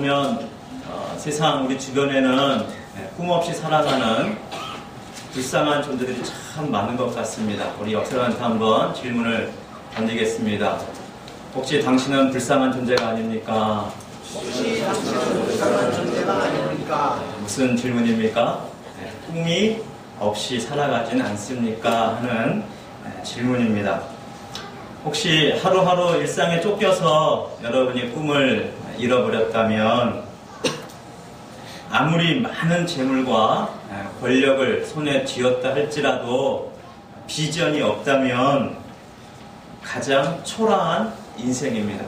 보면 세상 우리 주변에는 꿈 없이 살아가는 불쌍한 존재들이 참 많은 것 같습니다. 우리 역사관한테 한번 질문을 던지겠습니다. 혹시 당신은 불쌍한 존재가 아닙니까? 혹시 당신은 불쌍한 존재가 아닙니까? 무슨 질문입니까? 꿈이 없이 살아가진 않습니까? 하는 질문입니다. 혹시 하루하루 일상에 쫓겨서 여러분이 꿈을 잃어버렸다면 아무리 많은 재물과 권력을 손에 쥐었다 할지라도 비전이 없다면 가장 초라한 인생입니다.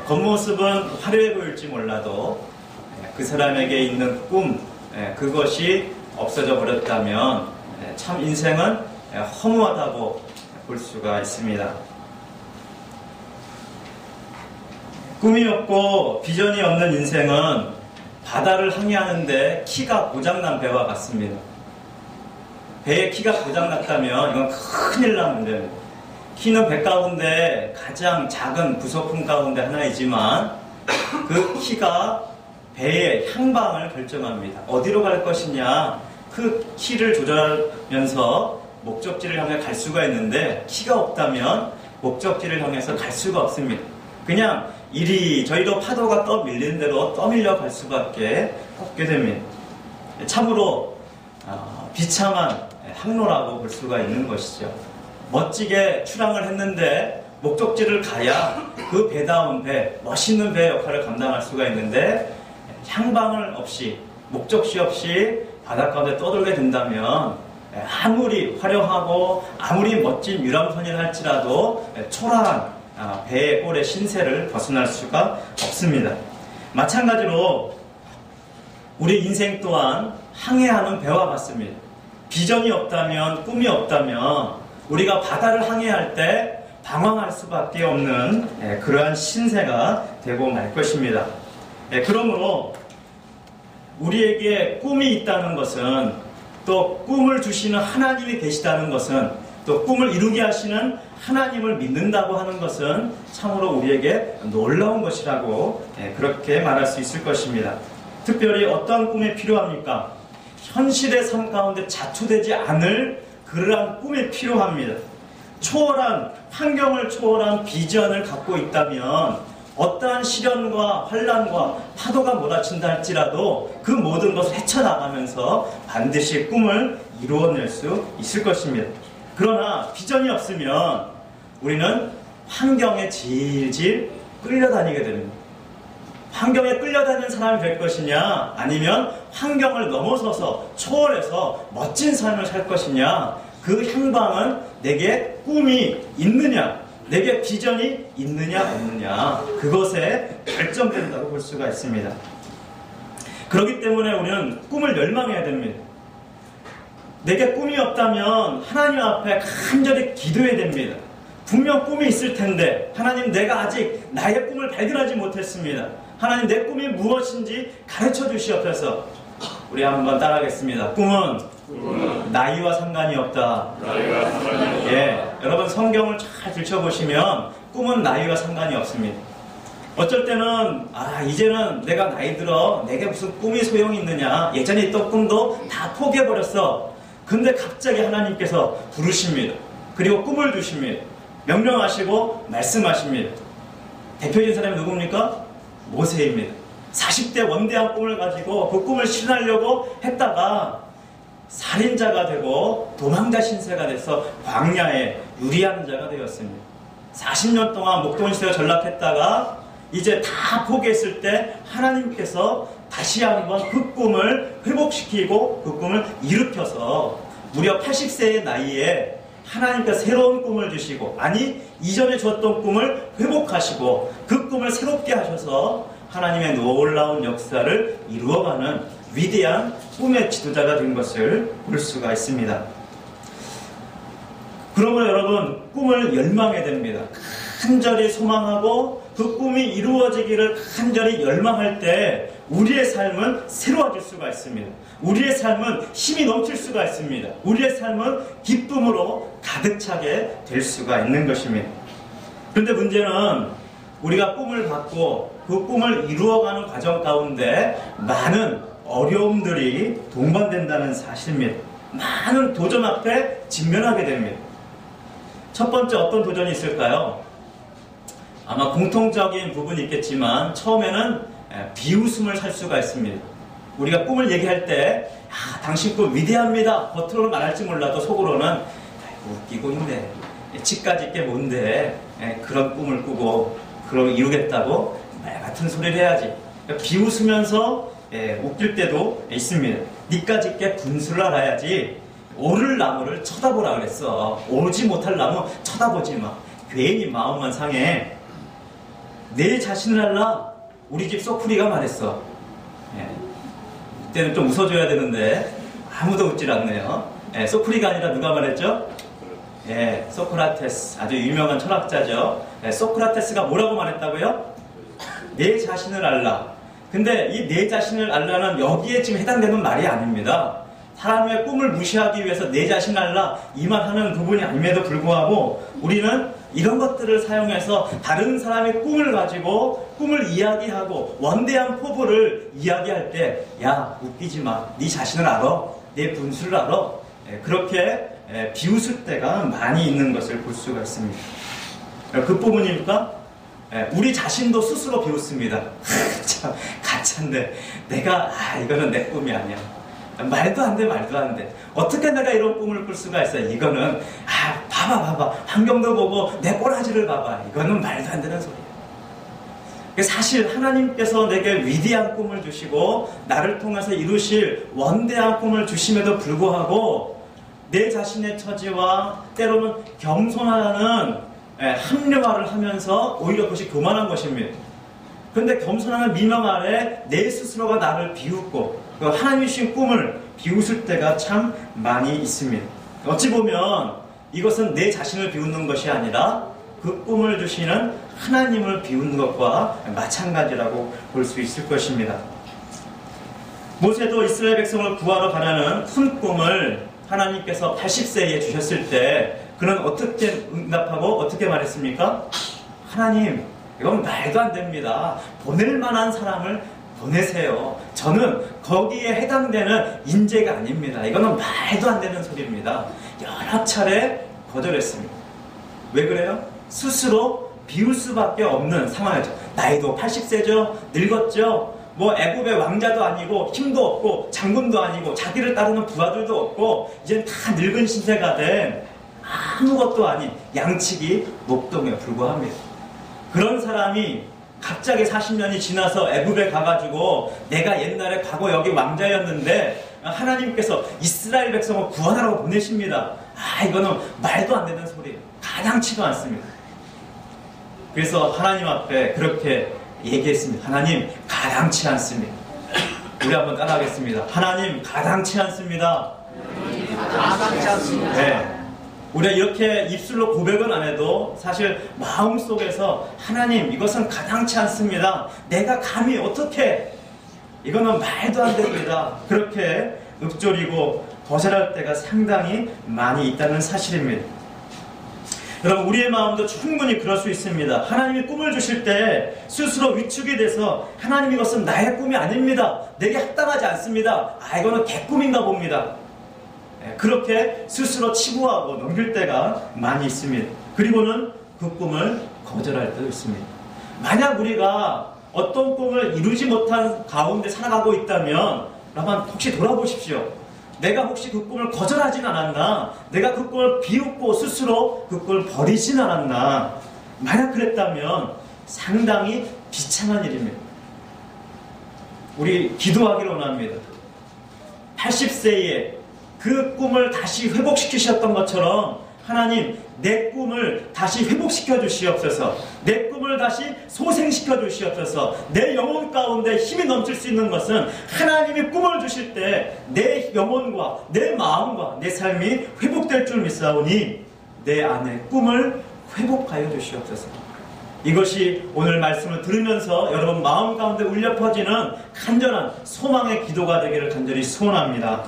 겉모습은 화려해 보일지 몰라도 그 사람에게 있는 꿈, 그것이 없어져 버렸다면 참 인생은 허무하다고 볼 수가 있습니다. 꿈이 없고 비전이 없는 인생은 바다를 항해하는데 키가 고장난 배와 같습니다. 배에 키가 고장났다면 이건 큰일 난 문제입니다. 키는 배 가운데 가장 작은 부속품 가운데 하나이지만 그 키가 배의 향방을 결정합니다. 어디로 갈 것이냐, 그 키를 조절하면서 목적지를 향해 갈 수가 있는데 키가 없다면 목적지를 향해서 갈 수가 없습니다. 그냥 이리저리로 파도가 떠밀리는 대로 떠밀려 갈 수밖에 없게 됩니다. 참으로 비참한 항로라고 볼 수가 있는 것이죠. 멋지게 출항을 했는데 목적지를 가야 그 배다운 배, 멋있는 배 역할을 감당할 수가 있는데 향방을 없이, 목적지 없이 바닷가운데 떠돌게 된다면 아무리 화려하고 아무리 멋진 유람선이라 할지라도 초라한 배의 꼴의 신세를 벗어날 수가 없습니다. 마찬가지로 우리 인생 또한 항해하는 배와 같습니다. 비전이 없다면, 꿈이 없다면 우리가 바다를 항해할 때 방황할 수밖에 없는 그러한 신세가 되고 말 것입니다. 그러므로 우리에게 꿈이 있다는 것은, 또 꿈을 주시는 하나님이 계시다는 것은, 또 꿈을 이루게 하시는 하나님을 믿는다고 하는 것은 참으로 우리에게 놀라운 것이라고 그렇게 말할 수 있을 것입니다. 특별히 어떠한 꿈이 필요합니까? 현실의 삶 가운데 자초되지 않을 그러한 꿈이 필요합니다. 초월한, 환경을 초월한 비전을 갖고 있다면 어떠한 시련과 환난과 파도가 몰아친다 할지라도 그 모든 것을 헤쳐나가면서 반드시 꿈을 이루어낼 수 있을 것입니다. 그러나 비전이 없으면 우리는 환경에 질질 끌려다니게 됩니다. 환경에 끌려다니는 사람이 될 것이냐, 아니면 환경을 넘어서서 초월해서 멋진 삶을 살 것이냐, 그 향방은 내게 꿈이 있느냐, 내게 비전이 있느냐 없느냐, 그것에 결정된다고 볼 수가 있습니다. 그렇기 때문에 우리는 꿈을 열망해야 됩니다. 내게 꿈이 없다면 하나님 앞에 간절히 기도해야 됩니다. 분명 꿈이 있을 텐데, 하나님, 내가 아직 나의 꿈을 발견하지 못했습니다. 하나님, 내 꿈이 무엇인지 가르쳐 주시옵소서. 우리 한번 따라하겠습니다. 꿈은 나이와 상관이 없다. 여러분 성경을 잘 들춰보시면 꿈은 나이와 상관이 없습니다. 어쩔 때는 이제는 내가 나이 들어 내게 무슨 꿈이 소용이 있느냐, 예전에 있던 꿈도 다 포기해버렸어. 근데 갑자기 하나님께서 부르십니다. 그리고 꿈을 주십니다. 명령하시고 말씀하십니다. 대표적인 사람이 누굽니까? 모세입니다. 40대 원대한 꿈을 가지고 그 꿈을 실현하려고 했다가 살인자가 되고 도망자 신세가 돼서 광야에 유리하는 자가 되었습니다. 40년 동안 목동시대가 전락했다가 이제 다 포기했을 때 하나님께서 다시 한번 그 꿈을 회복시키고 그 꿈을 일으켜서 무려 80세의 나이에 하나님께서 새로운 꿈을 주시고, 아니 이전에 줬던 꿈을 회복하시고 그 꿈을 새롭게 하셔서 하나님의 놀라운 역사를 이루어가는 위대한 꿈의 지도자가 된 것을 볼 수가 있습니다. 그러므로 여러분, 꿈을 열망해야 됩니다. 간절히 소망하고 그 꿈이 이루어지기를 간절히 열망할 때 우리의 삶은 새로워질 수가 있습니다. 우리의 삶은 힘이 넘칠 수가 있습니다. 우리의 삶은 기쁨으로 가득 차게 될 수가 있는 것입니다. 그런데 문제는 우리가 꿈을 갖고 그 꿈을 이루어가는 과정 가운데 많은 어려움들이 동반된다는 사실입니다. 많은 도전 앞에 직면하게 됩니다. 첫 번째 어떤 도전이 있을까요? 아마 공통적인 부분이 있겠지만 처음에는 비웃음을 살 수가 있습니다. 우리가 꿈을 얘기할 때 당신 꿈 위대합니다. 겉으로는 말할지 몰라도 속으로는 웃기고 있네. 치까지 게 뭔데 그런 꿈을 꾸고 그걸 이루겠다고 말 같은 소리를 해야지. 그러니까 비웃으면서 웃길 때도 있습니다. 니까지 게 분수를 알아야지. 오를 나무를 쳐다보라 그랬어. 오르지 못할 나무 쳐다보지 마. 괜히 마음만 상해. 내 자신을 알라. 우리 집 소쿠리가 말했어. 이때는 좀 웃어줘야 되는데 아무도 웃질 않네요. 소쿠리가 아니라 누가 말했죠? 소크라테스. 아주 유명한 철학자죠. 소크라테스가 뭐라고 말했다고요? 내 자신을 알라. 근데 이 내 자신을 알라는 여기에 지금 해당되는 말이 아닙니다. 사람의 꿈을 무시하기 위해서 내 자신을 알라 이 말 하는 부분이 아님에도 불구하고 우리는 이런 것들을 사용해서 다른 사람의 꿈을 가지고 꿈을 이야기하고 원대한 포부를 이야기할 때 야 웃기지 마. 네 자신을 알아. 내 분수를 알아. 그렇게 비웃을 때가 많이 있는 것을 볼 수가 있습니다. 그 부분입니까? 우리 자신도 스스로 비웃습니다. 참 가짜인데 내가 이거는 내 꿈이 아니야. 말도 안 돼, 말도 안 돼. 어떻게 내가 이런 꿈을 꿀 수가 있어? 이거는 봐봐 환경도 보고 내 꼬라지를 봐봐. 이거는 말도 안 되는 소리야. 사실 하나님께서 내게 위대한 꿈을 주시고 나를 통해서 이루실 원대한 꿈을 주심에도 불구하고 내 자신의 처지와 때로는 겸손하는 합리화를 하면서 오히려 그것이 교만한 것입니다. 그런데 겸손하는 미명 아래 내 스스로가 나를 비웃고 하나님이 주신 꿈을 비웃을 때가 참 많이 있습니다. 어찌 보면 이것은 내 자신을 비웃는 것이 아니라 그 꿈을 주시는 하나님을 비웃는 것과 마찬가지라고 볼 수 있을 것입니다. 모세도 이스라엘 백성을 구하러 가라는 큰 꿈을 하나님께서 80세에 주셨을 때 그는 어떻게 응답하고 어떻게 말했습니까? 하나님, 이건 말도 안 됩니다. 보낼 만한 사람을 보내세요. 저는 거기에 해당되는 인재가 아닙니다. 이거는 말도 안 되는 소리입니다. 여러 차례 거절했습니다. 왜 그래요? 스스로 비울 수밖에 없는 상황이죠. 나이도 80세죠. 늙었죠. 애굽의 왕자도 아니고 힘도 없고 장군도 아니고 자기를 따르는 부하들도 없고 이젠 다 늙은 신세가 된 아무것도 아닌 양치기 목동에 불과합니다. 그런 사람이 갑자기 40년이 지나서 애굽에 가가지고 내가 옛날에 과거 여기 왕자였는데 하나님께서 이스라엘 백성을 구원하라고 보내십니다. 이거는 말도 안 되는 소리예요. 가당치도 않습니다. 그래서 하나님 앞에 그렇게 얘기했습니다. 하나님, 가당치 않습니다. 우리 한번 따라하겠습니다. 하나님, 가당치 않습니다. 가당치 않습니다. 네. 우리가 이렇게 입술로 고백은 안 해도 사실 마음속에서 하나님, 이것은 가당치 않습니다. 내가 감히 어떻게, 이거는 말도 안 됩니다. 그렇게 읊조리고 거절할 때가 상당히 많이 있다는 사실입니다. 여러분, 우리의 마음도 충분히 그럴 수 있습니다. 하나님이 꿈을 주실 때 스스로 위축이 돼서 하나님, 이것은 나의 꿈이 아닙니다. 내게 합당하지 않습니다. 이거는 개꿈인가 봅니다. 그렇게 스스로 치부하고 넘길 때가 많이 있습니다. 그리고는 그 꿈을 거절할 때도 있습니다. 만약 우리가 어떤 꿈을 이루지 못한 가운데 살아가고 있다면 여러분, 혹시 돌아보십시오. 내가 혹시 그 꿈을 거절하진 않았나? 내가 그 꿈을 비웃고 스스로 그 꿈을 버리진 않았나? 만약 그랬다면 상당히 비참한 일입니다. 우리 기도하기를 원합니다. 80세에 그 꿈을 다시 회복시키셨던 것처럼 하나님, 내 꿈을 다시 회복시켜 주시옵소서. 내 꿈을 다시 소생시켜 주시옵소서. 내 영혼 가운데 힘이 넘칠 수 있는 것은 하나님이 꿈을 주실 때 내 영혼과 내 마음과 내 삶이 회복될 줄 믿사오니 내 안에 꿈을 회복하여 주시옵소서. 이것이 오늘 말씀을 들으면서 여러분 마음 가운데 울려 퍼지는 간절한 소망의 기도가 되기를 간절히 소원합니다.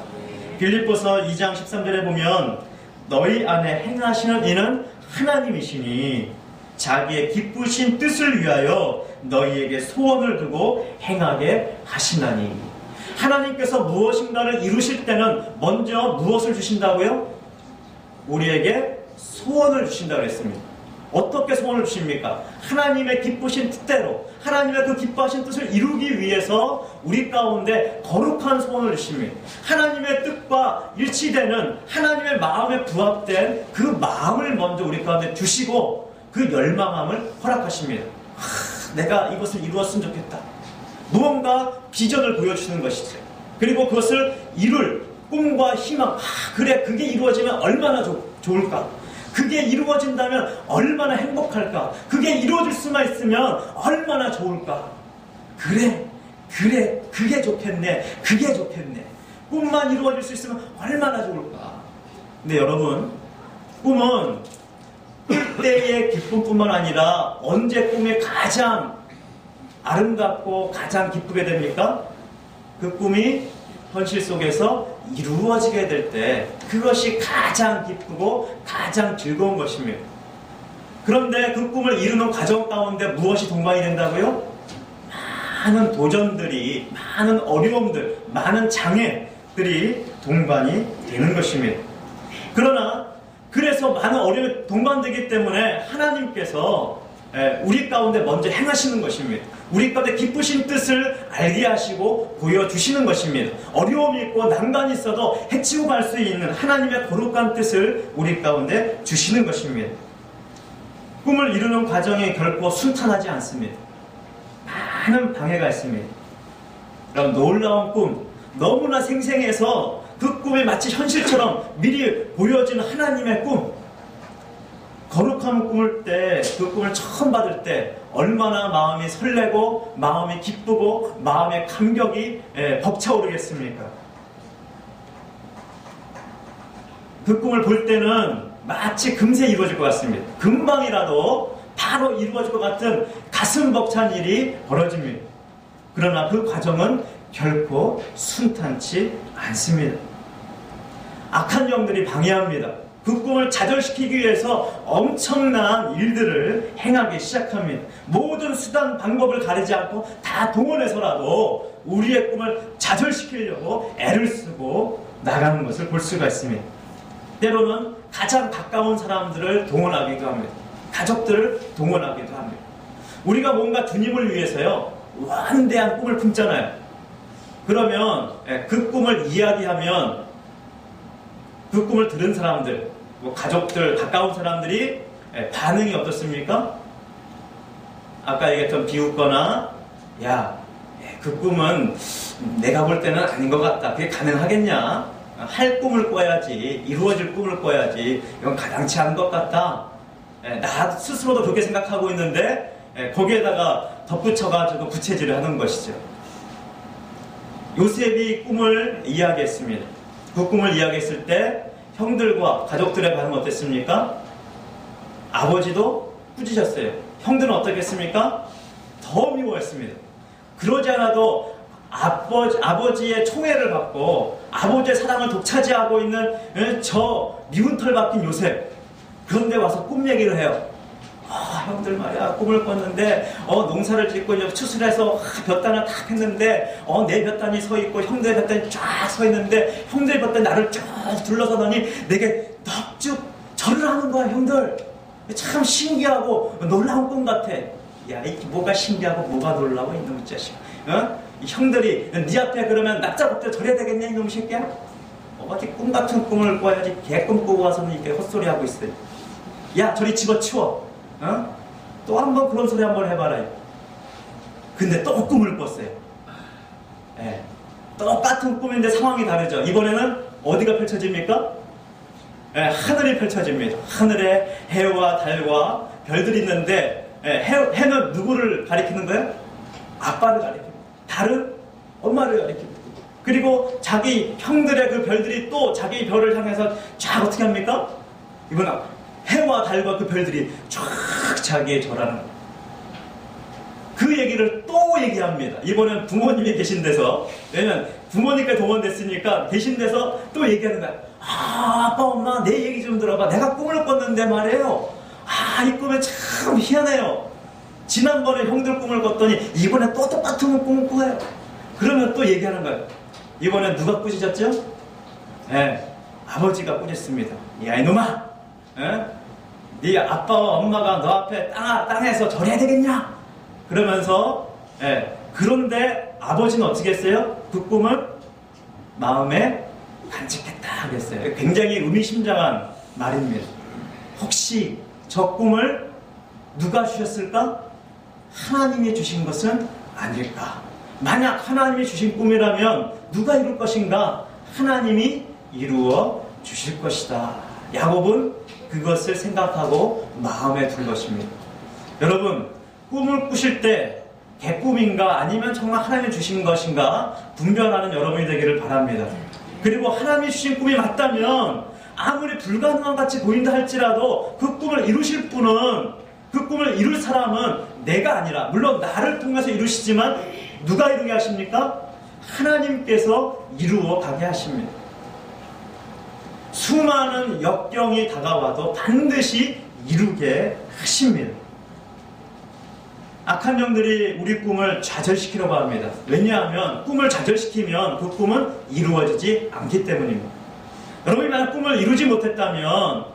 빌립보서 2장 13절에 보면 너희 안에 행하시는 이는 하나님이시니 자기의 기쁘신 뜻을 위하여 너희에게 소원을 두고 행하게 하시나니. 하나님께서 무엇인가를 이루실 때는 먼저 무엇을 주신다고요? 우리에게 소원을 주신다고 했습니다. 어떻게 소원을 주십니까? 하나님의 기쁘신 뜻대로, 하나님의 그 기뻐하신 뜻을 이루기 위해서 우리 가운데 거룩한 소원을 주십니다. 하나님의 뜻과 일치되는, 하나님의 마음에 부합된 그 마음을 먼저 우리 가운데 주시고 그 열망함을 허락하십니다. 내가 이것을 이루었으면 좋겠다. 무언가 비전을 보여주시는 것이죠. 그리고 그것을 이룰 꿈과 희망, 그래, 그게 이루어지면 얼마나 좋을까? 그게 이루어진다면 얼마나 행복할까? 그게 이루어질 수만 있으면 얼마나 좋을까? 그래, 그게 좋겠네. 그게 좋겠네. 꿈만 이루어질 수 있으면 얼마나 좋을까? 근데 여러분, 꿈은 꿀 때의 기쁨뿐만 아니라 언제 꿈이 가장 아름답고 가장 기쁘게 됩니까? 그 꿈이 현실 속에서 이루어지게 될 때 그것이 가장 기쁘고 가장 즐거운 것입니다. 그런데 그 꿈을 이루는 과정 가운데 무엇이 동반이 된다고요? 많은 도전들이, 많은 어려움들, 많은 장애들이 동반이 되는 것입니다. 그러나 그래서 많은 어려움이 동반되기 때문에 하나님께서 우리 가운데 먼저 행하시는 것입니다. 우리 가운데 기쁘신 뜻을 알게 하시고 보여주시는 것입니다. 어려움이 있고 난관이 있어도 해치고 갈 수 있는 하나님의 거룩한 뜻을 우리 가운데 주시는 것입니다. 꿈을 이루는 과정이 결코 순탄하지 않습니다. 많은 방해가 있습니다. 그럼 놀라운 꿈, 너무나 생생해서 그 꿈이 마치 현실처럼 미리 보여진 하나님의 꿈, 거룩한 꿈을 때, 그 꿈을 처음 받을 때 얼마나 마음이 설레고 마음이 기쁘고 마음의 감격이 벅차오르겠습니까? 그 꿈을 볼 때는 마치 금세 이루어질 것 같습니다. 금방이라도 바로 이루어질 것 같은 가슴 벅찬 일이 벌어집니다. 그러나 그 과정은 결코 순탄치 않습니다. 악한 영들이 방해합니다. 그 꿈을 좌절시키기 위해서 엄청난 일들을 행하기 시작합니다. 모든 수단, 방법을 가리지 않고 다 동원해서라도 우리의 꿈을 좌절시키려고 애를 쓰고 나가는 것을 볼 수가 있습니다. 때로는 가장 가까운 사람들을 동원하기도 합니다. 가족들을 동원하기도 합니다. 우리가 뭔가 주님을 위해서요, 완대한 꿈을 품잖아요. 그러면 그 꿈을 이야기하면 그 꿈을 들은 사람들, 가족들, 가까운 사람들이 반응이 어떻습니까? 아까 얘기했던 비웃거나, 야, 그 꿈은 내가 볼 때는 아닌 것 같다. 그게 가능하겠냐? 할 꿈을 꿔야지, 이루어질 꿈을 꿔야지. 이건 가당치 않은 것 같다. 나 스스로도 그렇게 생각하고 있는데 거기에다가 덧붙여가지고 부채질을 하는 것이죠. 요셉이 꿈을 이야기했습니다. 그 꿈을 이야기했을 때 형들과 가족들의 반응은 어땠습니까? 아버지도 꾸짖었어요. 형들은 어떻겠습니까? 더 미워했습니다. 그러지 않아도 아버지의 총애를 받고 아버지의 사랑을 독차지하고 있는 저 미운 털 박힌 요셉, 그런데 와서 꿈 얘기를 해요. 형들 말이야, 꿈을 꿨는데 농사를 짓고 이제 추수해서 볕단을 탁 했는데 내 볕단이 서 있고 형들의 볕단이 쫙 서 있는데 형들의 볕단이 나를 쫙 둘러서더니 내게 넋쭉 절을 하는 거야. 형들 참 신기하고 놀라운 꿈 같아. 야, 이게 뭐가 신기하고 뭐가 놀라워 이놈 자식. 형들이 네 앞에 그러면 납작엎드려 절해야 되겠냐 이놈 새끼야? 어디 꿈 같은 꿈을 꿔야지. 개꿈 꾸고 와서는 이렇게 헛소리 하고 있어요. 야, 저리 집어치워. 또 한 번 그런 소리 한번 해봐라. 근데 또 꿈을 꿨어요. 똑같은 꿈인데 상황이 다르죠. 이번에는 어디가 펼쳐집니까? 하늘이 펼쳐집니다. 하늘에 해와 달과 별들이 있는데 해는 누구를 가리키는 거예요? 아빠를 가리킵니다. 달은 엄마를 가리킵니다. 그리고 자기 형들의 그 별들이 또 자기 별을 향해서 쫙 어떻게 합니까? 이건 해와 달과 그 별들이 쫙 자기의 절하는 거예요. 그 얘기를 또 얘기합니다. 이번엔 부모님이 계신 데서, 왜냐면 부모님께 동원됐으니까 계신 데서 또 얘기하는 거야. 아빠 엄마 내 얘기 좀 들어봐. 내가 꿈을 꿨는데 말이에요. 아, 이 꿈이 참 희한해요. 지난번에 형들 꿈을 꿨더니 이번에 또 똑같은 꿈을 꿔요. 그러면 또 얘기하는 거예요. 이번에 누가 꾸짖었죠? 예, 아버지가 꾸짖습니다. 야, 이놈아! 예? 네 아빠와 엄마가 너 앞에 땅에서 절해야 되겠냐? 그러면서, 예, 그런데 아버지는 어떻게 했어요? 그 꿈을 마음에 간직했다 하겠어요. 굉장히 의미심장한 말입니다. 혹시 저 꿈을 누가 주셨을까? 하나님이 주신 것은 아닐까? 만약 하나님이 주신 꿈이라면 누가 이룰 것인가? 하나님이 이루어 주실 것이다. 야곱은 그것을 생각하고 마음에 둔 것입니다. 여러분, 꿈을 꾸실 때 개꿈인가 아니면 정말 하나님이 주신 것인가 분별하는 여러분이 되기를 바랍니다. 그리고 하나님이 주신 꿈이 맞다면 아무리 불가능한 같이 보인다 할지라도 그 꿈을 이루실 분은, 그 꿈을 이룰 사람은 내가 아니라, 물론 나를 통해서 이루시지만 누가 이루게 하십니까? 하나님께서 이루어 가게 하십니다. 수많은 역경이 다가와도 반드시 이루게 하십니다. 악한 영들이 우리 꿈을 좌절시키려고 합니다. 왜냐하면 꿈을 좌절시키면 그 꿈은 이루어지지 않기 때문입니다. 여러분이 만약 꿈을 이루지 못했다면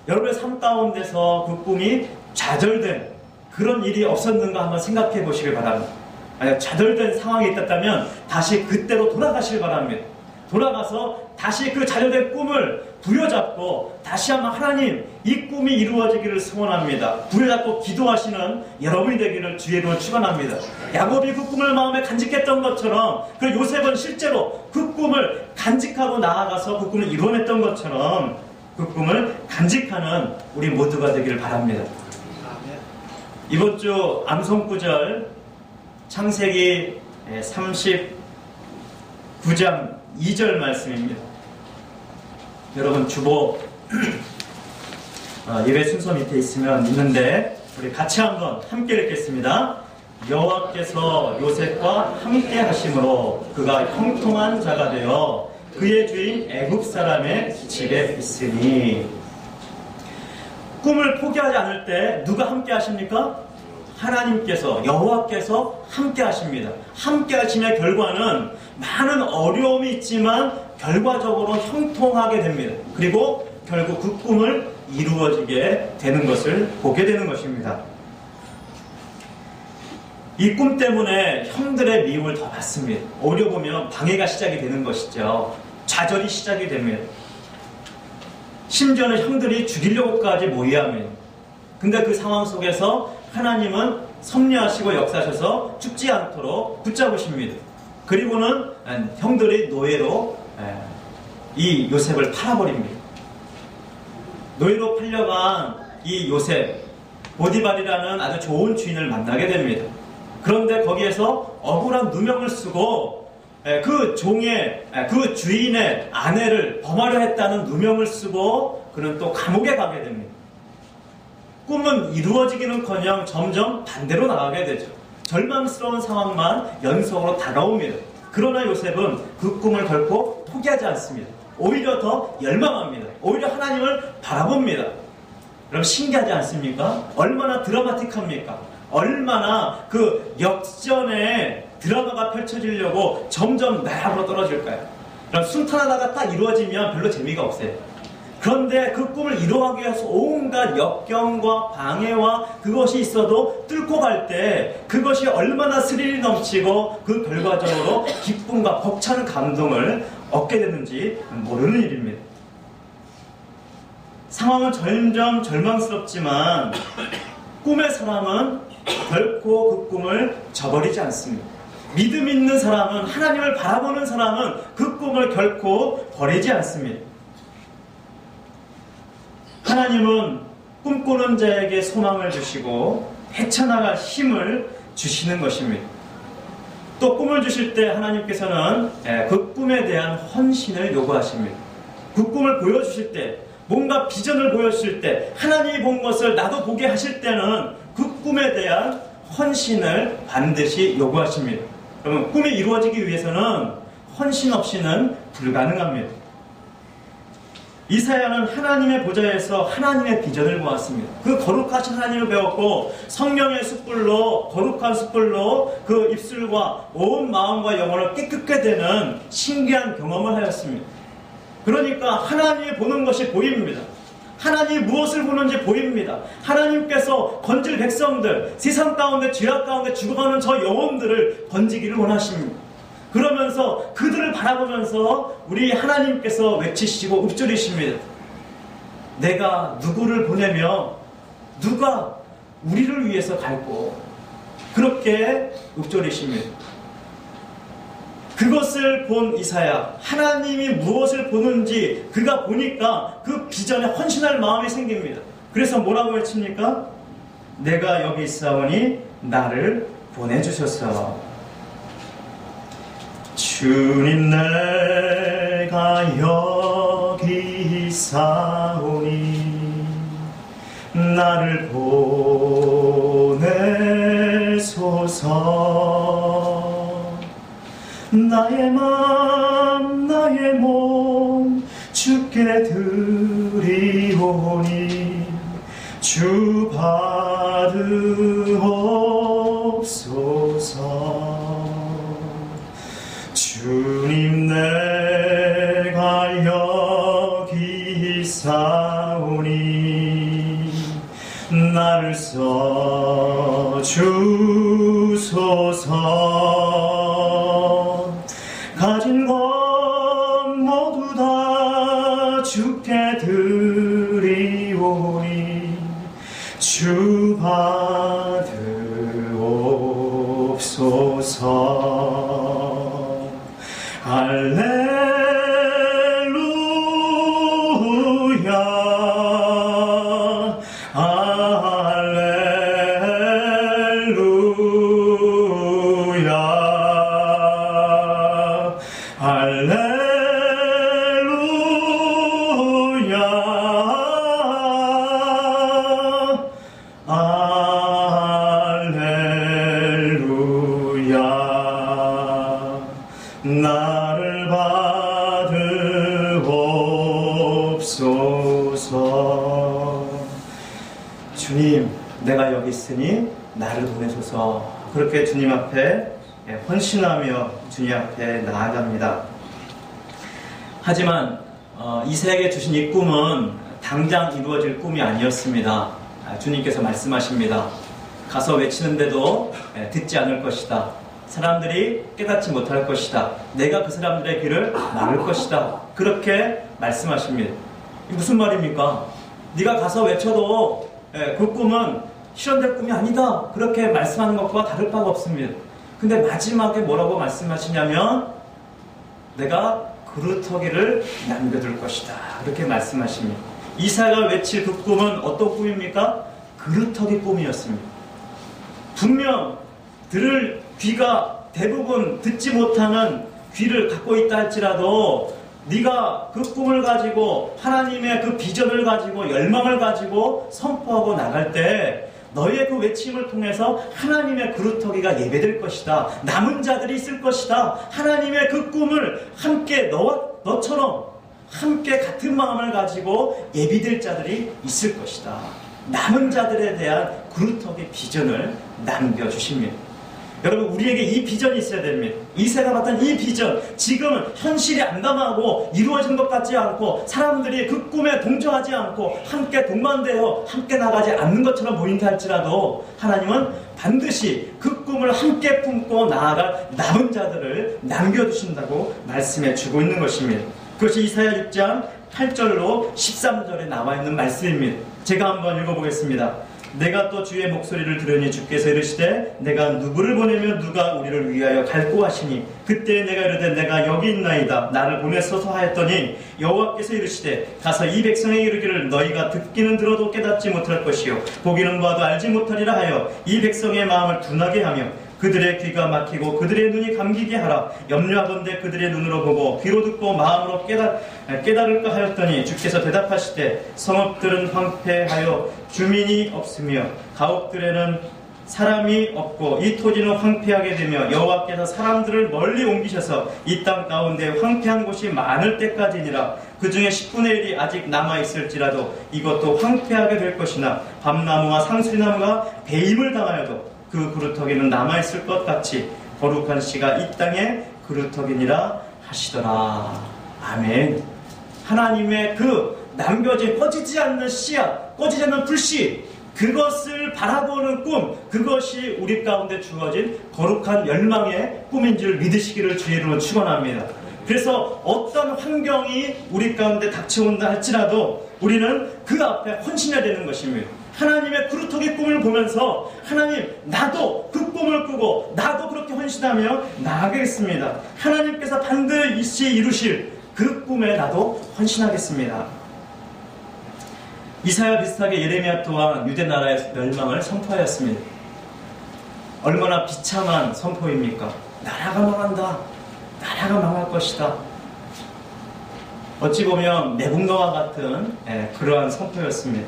여러분의 삶 가운데서 그 꿈이 좌절된 그런 일이 없었는가 한번 생각해 보시길 바랍니다. 만약 좌절된 상황이 있었다면 다시 그때로 돌아가시길 바랍니다. 돌아가서 다시 그 좌절된 꿈을 부여잡고 다시 한번 하나님, 이 꿈이 이루어지기를 소원합니다. 부여잡고 기도하시는 여러분이 되기를 주의 이름으로 축원합니다. 야곱이 그 꿈을 마음에 간직했던 것처럼, 그리고 요셉은 실제로 그 꿈을 간직하고 나아가서 그 꿈을 이루어냈던 것처럼 그 꿈을 간직하는 우리 모두가 되기를 바랍니다. 이번 주 암송구절 창세기 39장 2절 말씀입니다. 여러분 주보 예배 순서 밑에 있는데 우리 같이 한번 함께 읽겠습니다. 여호와께서 요셉과 함께 하심으로 그가 형통한 자가 되어 그의 주인 애굽 사람의 집에 있으니. 꿈을 포기하지 않을 때 누가 함께 하십니까? 하나님께서, 여호와께서 함께 하십니다. 함께 하심의 결과는 많은 어려움이 있지만 결과적으로 형통하게 됩니다. 그리고 결국 그 꿈을 이루어지게 되는 것을 보게 되는 것입니다. 이 꿈 때문에 형들의 미움을 더 받습니다. 오히려 보면 방해가 시작이 되는 것이죠. 좌절이 시작이 됩니다. 심지어는 형들이 죽이려고까지 모의합니다. 근데 그 상황 속에서 하나님은 섭리하시고 역사하셔서 죽지 않도록 붙잡으십니다. 그리고는 형들이 노예로 이 요셉을 팔아버립니다. 노예로 팔려간 이 요셉, 보디발이라는 아주 좋은 주인을 만나게 됩니다. 그런데 거기에서 억울한 누명을 쓰고 그 그 주인의 아내를 범하려 했다는 누명을 쓰고 그는 또 감옥에 가게 됩니다. 꿈은 이루어지기는커녕 점점 반대로 나가게 되죠. 절망스러운 상황만 연속으로 다가옵니다. 그러나 요셉은 그 꿈을 결코 포기하지 않습니다. 오히려 더 열망합니다. 오히려 하나님을 바라봅니다. 여러분 신기하지 않습니까? 얼마나 드라마틱합니까? 얼마나 그 역전의 드라마가 펼쳐지려고 점점 나락으로 떨어질까요? 순탄하다가 딱 이루어지면 별로 재미가 없어요. 그런데 그 꿈을 이루어가기 위해서 온갖 역경과 방해와 그것이 있어도 뚫고 갈 때 그것이 얼마나 스릴이 넘치고 그 결과적으로 기쁨과 벅찬 감동을 얻게 되는지 모르는 일입니다. 상황은 점점 절망스럽지만 꿈의 사람은 결코 그 꿈을 저버리지 않습니다. 믿음 있는 사람은, 하나님을 바라보는 사람은 그 꿈을 결코 버리지 않습니다. 하나님은 꿈꾸는 자에게 소망을 주시고 헤쳐나갈 힘을 주시는 것입니다. 또 꿈을 주실 때 하나님께서는 그 꿈에 대한 헌신을 요구하십니다. 그 꿈을 보여주실 때, 뭔가 비전을 보여주실 때, 하나님이 본 것을 나도 보게 하실 때는 그 꿈에 대한 헌신을 반드시 요구하십니다. 그러면 꿈이 이루어지기 위해서는 헌신 없이는 불가능합니다. 이사야는 하나님의 보좌에서 하나님의 비전을 보았습니다. 그 거룩하신 하나님을 배웠고 성령의 숯불로, 거룩한 숯불로 그 입술과 온 마음과 영혼을 깨끗게 되는 신기한 경험을 하였습니다. 그러니까 하나님이 보는 것이 보입니다. 하나님이 무엇을 보는지 보입니다. 하나님께서 건질 백성들, 세상 가운데 죄악 가운데 죽어가는 저 영혼들을 건지기를 원하십니다. 그러면서 그들을 바라보면서 우리 하나님께서 외치시고 읊조리십니다. 내가 누구를 보내며 누가 우리를 위해서 갈고, 그렇게 읊조리십니다. 그것을 본 이사야, 하나님이 무엇을 보는지 그가 보니까 그 비전에 헌신할 마음이 생깁니다. 그래서 뭐라고 외칩니까? 내가 여기 있사오니 나를 보내주소서. 주님, 내가 여기 있사오니 나를 보내소서. 나의 맘 나의 몸 주께 드리오니 주 받으옵소서. 주님, 내가 여기 있사오니 나를 써주소서. 가진 것 모두 다 주께 드리오니 주 받으옵소서. 할렐루야, 할렐루야, 할렐루야, 할렐루야. 나를 받으옵소서. 주님, 내가 여기 있으니 나를 보내소서. 그렇게 주님 앞에 헌신하며 주님 앞에 나아갑니다. 하지만 이사야에게 주신 이 꿈은 당장 이루어질 꿈이 아니었습니다. 주님께서 말씀하십니다. 가서 외치는데도 듣지 않을 것이다. 사람들이 깨닫지 못할 것이다. 내가 그 사람들의 귀를 막을 것이다. 그렇게 말씀하십니다. 이게 무슨 말입니까? 네가 가서 외쳐도 그 꿈은 실현될 꿈이 아니다. 그렇게 말씀하는 것과 다를 바가 없습니다. 근데 마지막에 뭐라고 말씀하시냐면 내가 그루터기를 남겨둘 것이다. 그렇게 말씀하십니다. 이사야가 외칠 그 꿈은 어떤 꿈입니까? 그루터기 꿈이었습니다. 분명 들을 귀가 대부분 듣지 못하는 귀를 갖고 있다 할지라도 네가 그 꿈을 가지고 하나님의 그 비전을 가지고 열망을 가지고 선포하고 나갈 때 너의 그 외침을 통해서 하나님의 그루터기가 예배될 것이다. 남은 자들이 있을 것이다. 하나님의 그 꿈을 함께 너처럼 함께 같은 마음을 가지고 예비될 자들이 있을 것이다. 남은 자들에 대한 그루터기 비전을 남겨주십니다. 여러분, 우리에게 이 비전이 있어야 됩니다. 이사야가 봤던 이 비전, 지금은 현실이 암담하고 이루어지는 것 같지 않고 사람들이 그 꿈에 동조하지 않고 함께 동반되어 함께 나가지 않는 것처럼 보인다 할지라도 하나님은 반드시 그 꿈을 함께 품고 나아갈 남은 자들을 남겨두신다고 말씀해 주고 있는 것입니다. 그것이 이사야 6장 8절로 13절에 나와 있는 말씀입니다. 제가 한번 읽어보겠습니다. 내가 또 주의 목소리를 들으니 주께서 이르시되 내가 누구를 보내며 누가 우리를 위하여 갈고 하시니 그때 내가 이르되 내가 여기 있나이다 나를 보내소서 하였더니 여호와께서 이르시되 가서 이 백성에게 이르기를 너희가 듣기는 들어도 깨닫지 못할 것이요 보기는 봐도 알지 못하리라 하여 이 백성의 마음을 둔하게 하며 그들의 귀가 막히고 그들의 눈이 감기게 하라. 염려하건대 그들의 눈으로 보고 귀로 듣고 마음으로 깨달을까 하였더니 주께서 대답하시되 성읍들은 황폐하여 주민이 없으며 가옥들에는 사람이 없고 이 토지는 황폐하게 되며 여호와께서 사람들을 멀리 옮기셔서 이 땅 가운데 황폐한 곳이 많을 때까지니라. 그 중에 10분의 1이 아직 남아있을지라도 이것도 황폐하게 될 것이나 밤나무와 상수리나무가 배임을 당하여도 그 그루터기는 남아있을 것 같이 거룩한 씨가 이 땅에 그루터기니라 하시더라. 아멘. 하나님의 그 남겨진 꺼지지 않는 씨앗, 꺼지지 않는 불씨, 그것을 바라보는 꿈, 그것이 우리 가운데 주어진 거룩한 열망의 꿈인 줄 믿으시기를 주의 이름으로 축원합니다. 그래서 어떤 환경이 우리 가운데 닥쳐온다 할지라도 우리는 그 앞에 헌신해야 되는 것입니다. 하나님의 그루터기 꿈을 보면서 하나님, 나도 그 꿈을 꾸고 나도 그렇게 헌신하며 나아가겠습니다. 하나님께서 반드시 이루실 그 꿈에 나도 헌신하겠습니다. 이사야 비슷하게 예레미야 또한 유대 나라의 멸망을 선포하였습니다. 얼마나 비참한 선포입니까? 나라가 망한다. 나라가 망할 것이다. 어찌 보면 매국노와 같은 그러한 선포였습니다.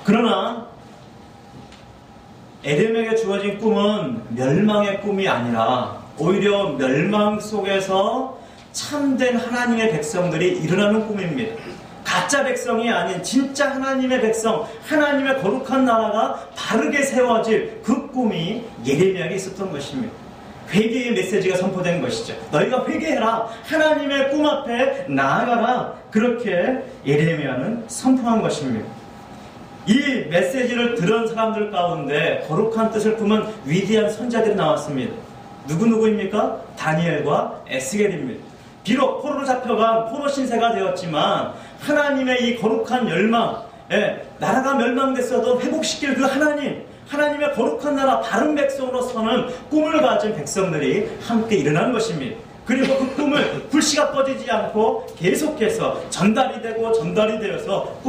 그러나 에덴에게 주어진 꿈은 멸망의 꿈이 아니라 오히려 멸망 속에서 참된 하나님의 백성들이 일어나는 꿈입니다. 가짜 백성이 아닌 진짜 하나님의 백성, 하나님의 거룩한 나라가 바르게 세워질 그 꿈이 예레미야에게 있었던 것입니다. 회개의 메시지가 선포된 것이죠. 너희가 회개해라. 하나님의 꿈 앞에 나아가라. 그렇게 예레미야는 선포한 것입니다. 이 메시지를 들은 사람들 가운데 거룩한 뜻을 품은 위대한 선자들이 나왔습니다. 누구입니까? 다니엘과 에스겔입니다. 비록 포로로 잡혀간 포로 신세가 되었지만 하나님의 이 거룩한 열망, 나라가 멸망됐어도 회복시킬 그 하나님의 거룩한 나라 바른 백성으로 서는 꿈을 가진 백성들이 함께 일어난 것입니다. 그리고 그 꿈을 불씨가 꺼지지 않고 계속해서 전달이 되어서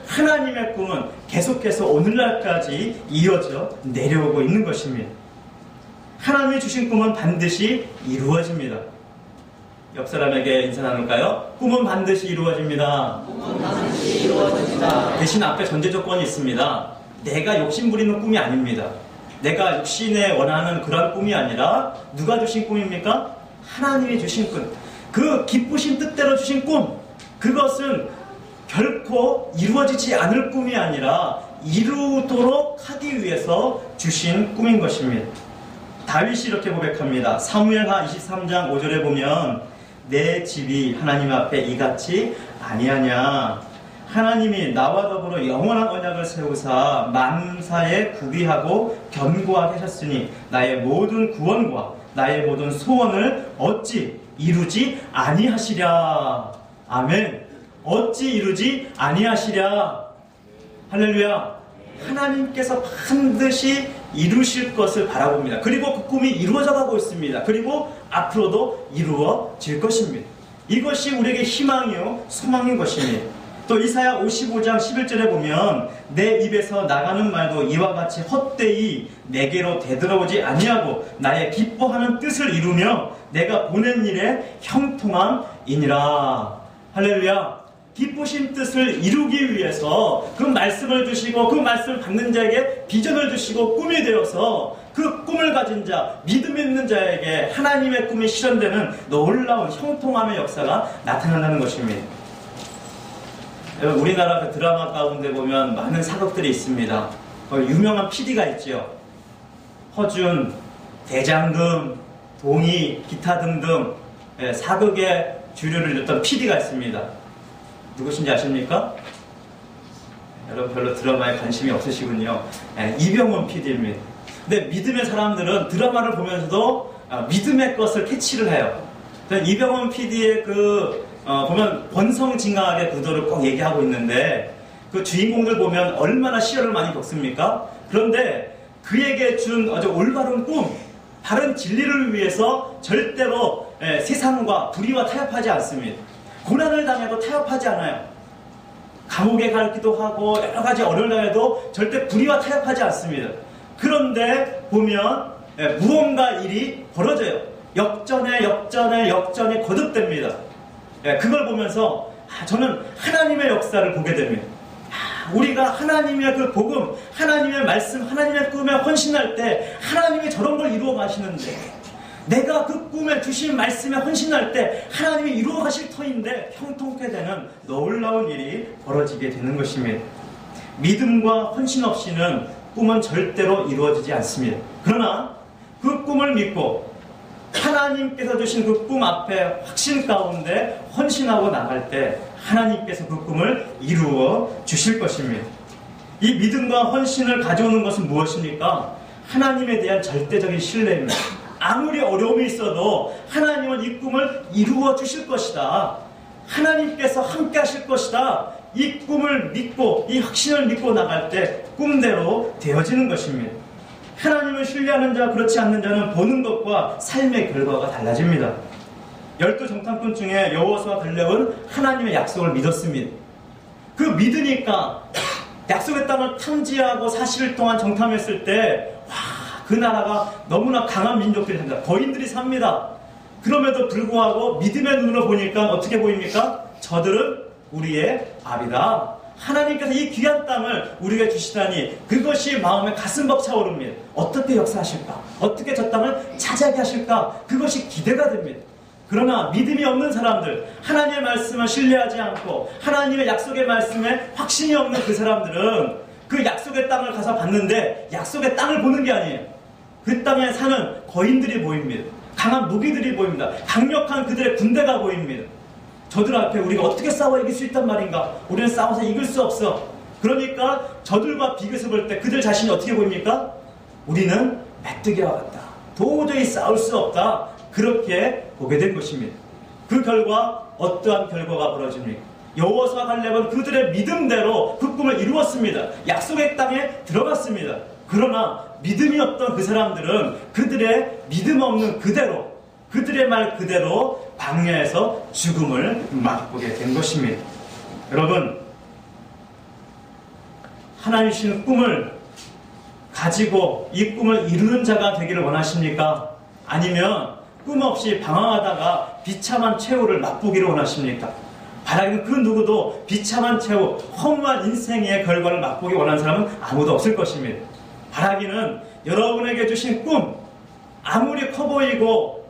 하나님의 꿈은 계속해서 오늘날까지 이어져 내려오고 있는 것입니다. 하나님이 주신 꿈은 반드시 이루어집니다. 옆 사람에게 인사 나눌까요? 꿈은 반드시 이루어집니다. 대신 앞에 전제 조건이 있습니다. 내가 욕심 부리는 꿈이 아닙니다. 내가 육신에 원하는 그런 꿈이 아니라 누가 주신 꿈입니까? 하나님이 주신 꿈. 그 기쁘신 뜻대로 주신 꿈. 그것은 결코 이루어지지 않을 꿈이 아니라 이루도록 하기 위해서 주신 꿈인 것입니다. 다윗이 이렇게 고백합니다. 사무엘하 23장 5절에 보면 내 집이 하나님 앞에 이같이 아니하냐. 하나님이 나와 더불어 영원한 언약을 세우사 만사에 구비하고 견고하게 하셨으니 나의 모든 구원과 나의 모든 소원을 어찌 이루지 아니하시랴. 아멘. 어찌 이루지 아니하시랴. 할렐루야. 하나님께서 반드시 이루실 것을 바라봅니다. 그리고 그 꿈이 이루어져 가고 있습니다. 그리고 앞으로도 이루어질 것입니다. 이것이 우리에게 희망이요 소망인 것입니다. 또 이사야 55장 11절에 보면 내 입에서 나가는 말도 이와 같이 헛되이 내게로 되돌아오지 아니하고 나의 기뻐하는 뜻을 이루며 내가 보낸 일에 형통함이니라. 할렐루야. 기쁘신 뜻을 이루기 위해서 그 말씀을 주시고 그 말씀을 받는 자에게 비전을 주시고 꿈이 되어서 그 꿈을 가진 자, 믿음 있는 자에게 하나님의 꿈이 실현되는 놀라운 형통함의 역사가 나타난다는 것입니다. 여러분, 우리나라 그 드라마 가운데 보면 많은 사극들이 있습니다. 유명한 PD가 있죠. 허준, 대장금, 동희, 기타 등등 사극의 주류를 이뤘던 PD가 있습니다. 누구신지 아십니까? 여러분 별로 드라마에 관심이 없으시군요. 이병헌 PD입니다. 근데 믿음의 사람들은 드라마를 보면서도 믿음의 것을 캐치를 해요. 이병헌 PD의 보면 권성징악의 구도를 꼭 얘기하고 있는데 그 주인공들 보면 얼마나 시련을 많이 겪습니까? 그런데 그에게 준 아주 올바른 꿈, 바른 진리를 위해서 절대로 세상과 불의와 타협하지 않습니다. 고난을 당해도 타협하지 않아요. 감옥에 가기도 하고 여러 가지 어려움을 당해도 절대 불의와 타협하지 않습니다. 그런데 보면 무언가 일이 벌어져요. 역전에 거듭됩니다. 그걸 보면서 저는 하나님의 역사를 보게 됩니다. 우리가 하나님의 그 복음, 하나님의 말씀, 하나님의 꿈에 헌신할 때 하나님이 저런 걸 이루어 가시는데, 내가 그 꿈에 주신 말씀에 헌신할 때 하나님이 이루어 가실 터인데 형통케 되는 놀라운 일이 벌어지게 되는 것입니다. 믿음과 헌신 없이는 꿈은 절대로 이루어지지 않습니다. 그러나 그 꿈을 믿고 하나님께서 주신 그 꿈 앞에 확신 가운데 헌신하고 나갈 때 하나님께서 그 꿈을 이루어 주실 것입니다. 이 믿음과 헌신을 가져오는 것은 무엇입니까? 하나님에 대한 절대적인 신뢰입니다. 아무리 어려움이 있어도 하나님은 이 꿈을 이루어 주실 것이다. 하나님께서 함께 하실 것이다. 이 꿈을 믿고, 이 확신을 믿고 나갈 때 꿈대로 되어지는 것입니다. 하나님을 신뢰하는 자, 그렇지 않는 자는 보는 것과 삶의 결과가 달라집니다. 12정탐꾼 중에 여호수아와 갈렙은 하나님의 약속을 믿었습니다. 그 믿으니까 약속의 땅을 탐지하고 40일 동안 정탐했을 때 그 나라가 너무나 강한 민족들이 삽니다. 거인들이 삽니다. 그럼에도 불구하고 믿음의 눈으로 보니까 어떻게 보입니까? 저들은 우리의 밥이다. 하나님께서 이 귀한 땅을 우리에게 주시다니 그것이 마음에 가슴 벅차오릅니다. 어떻게 역사하실까? 어떻게 저 땅을 차지하게 하실까? 그것이 기대가 됩니다. 그러나 믿음이 없는 사람들, 하나님의 말씀을 신뢰하지 않고 하나님의 약속의 말씀에 확신이 없는 그 사람들은 그 약속의 땅을 가서 봤는데 약속의 땅을 보는 게 아니에요. 그 땅에 사는 거인들이 보입니다. 강한 무기들이 보입니다. 강력한 그들의 군대가 보입니다. 저들 앞에 우리가 어떻게 싸워 이길 수 있단 말인가? 우리는 싸워서 이길 수 없어. 그러니까 저들과 비교해서 볼 때 그들 자신이 어떻게 보입니까? 우리는 메뚜기와 같다. 도저히 싸울 수 없다. 그렇게 보게 된 것입니다. 그 결과 어떠한 결과가 벌어집니까? 여호수아와 갈렙은 그들의 믿음대로 그 꿈을 이루었습니다. 약속의 땅에 들어갔습니다. 그러나 믿음이 없던 그 사람들은 그들의 믿음 없는 그대로, 그들의 말 그대로 광야에서 죽음을 맛보게 된 것입니다. 여러분, 하나님 주신 꿈을 가지고 이 꿈을 이루는 자가 되기를 원하십니까? 아니면 꿈 없이 방황하다가 비참한 최후를 맛보기를 원하십니까? 바라기는 그 누구도 비참한 최후, 허무한 인생의 결과를 맛보기 원하는 사람은 아무도 없을 것입니다. 바라기는 여러분에게 주신 꿈, 아무리 커 보이고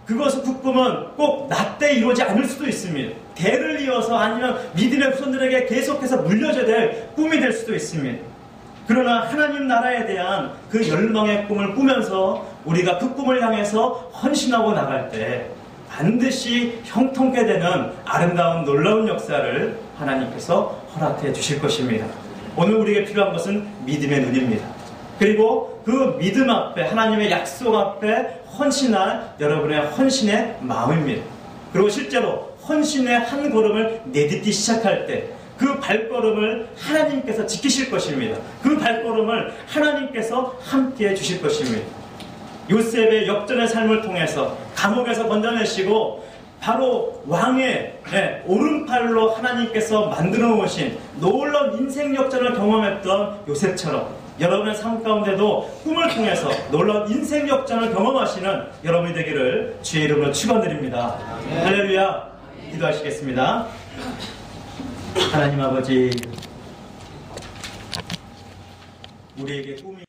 그것은 그 꿈은 꼭 나 때 이루어지지 않을 수도 있습니다. 대를 이어서 아니면 믿음의 후손들에게 계속해서 물려져야 될 꿈이 될 수도 있습니다. 그러나 하나님 나라에 대한 그 열망의 꿈을 꾸면서 우리가 그 꿈을 향해서 헌신하고 나갈 때 반드시 형통케 되는 아름다운 놀라운 역사를 하나님께서 허락해 주실 것입니다. 오늘 우리에게 필요한 것은 믿음의 눈입니다. 그리고 그 믿음 앞에, 하나님의 약속 앞에 헌신할 여러분의 헌신의 마음입니다. 그리고 실제로 헌신의 한 걸음을 내딛기 시작할 때 그 발걸음을 하나님께서 지키실 것입니다. 그 발걸음을 하나님께서 함께 해 주실 것입니다. 요셉의 역전의 삶을 통해서 감옥에서 건져내시고 바로 왕의 오른팔로 하나님께서 만들어 놓으신 놀라운 인생 역전을 경험했던 요셉처럼 여러분의 삶 가운데도 꿈을 통해서 놀라운 인생 역전을 경험하시는 여러분이 되기를 주의 이름으로 축원드립니다. 할렐루야. 기도하시겠습니다. 하나님 아버지, 우리에게 꿈이